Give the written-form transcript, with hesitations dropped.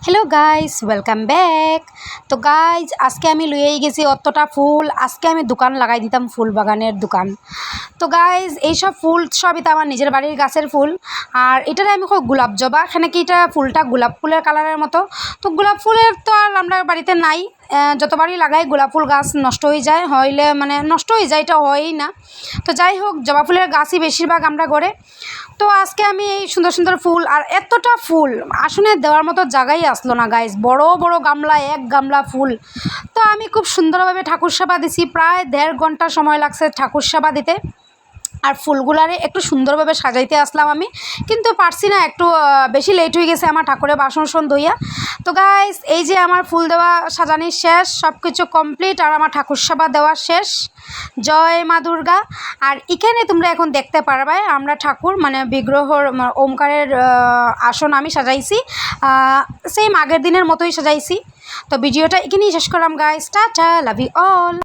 Hello guys, welcome back. তো guys, আজকে আমি লইয়াই গেছি অতটা ফুল। আজকে আমি দোকান লাগাই দিতাম, ফুল বাগানের দোকান। তো গাইজ, এইসব ফুল সবই তো আমার নিজের বাড়ির গাছের ফুল। আর এটারে আমি গোলাপ জবা, এখানে কি এটা ফুলটা গোলাপ ফুলের কালারের মতো। তো গোলাপ ফুলের তো আর আমরা বাড়িতে নাই, যতবারই লাগাই গোলাপ ফুল গাছ নষ্ট হয়ে যায়, হইলে মানে নষ্ট হয়ে যায়, এটা হয়ই না। তো যাই হোক, জবা ফুলের গাছই বেশিরভাগ আমরা করে। তো আজকে আমি এই সুন্দর সুন্দর ফুল, আর এতটা ফুল আসনে দেওয়ার মতো জায়গাই আসলো না গাইজ। বড় বড় গামলা, এক গামলা ফুল। তো আমি খুব সুন্দরভাবে ঠাকুর সেবা দিছি, প্রায় 1.5 ঘন্টা সময় লাগছে ঠাকুর সেবা দিতে। আর ফুলগুলারে একটু সুন্দরভাবে সাজাইতে আসলাম আমি, কিন্তু পারছি না, একটু বেশি লেট হয়ে গেছে আমার ঠাকুরের বাসন ধুইয়া। তো গাইস, এই যে আমার ফুল দেওয়া সাজানি শেষ, সব কিছু কমপ্লিট, আর আমার ঠাকুর সেবা দেওয়া শেষ। জয় মা দুর্গা। আর এখানে তোমরা এখন দেখতে পারবে আমরা ঠাকুর মানে বিগ্রহর ওমকারের আসন আমি সাজাইছি, সেম আগের দিনের মতোই সাজাইছি। তো ভিডিওটা এখানেই শেষ করলাম guys. Tata, love you all.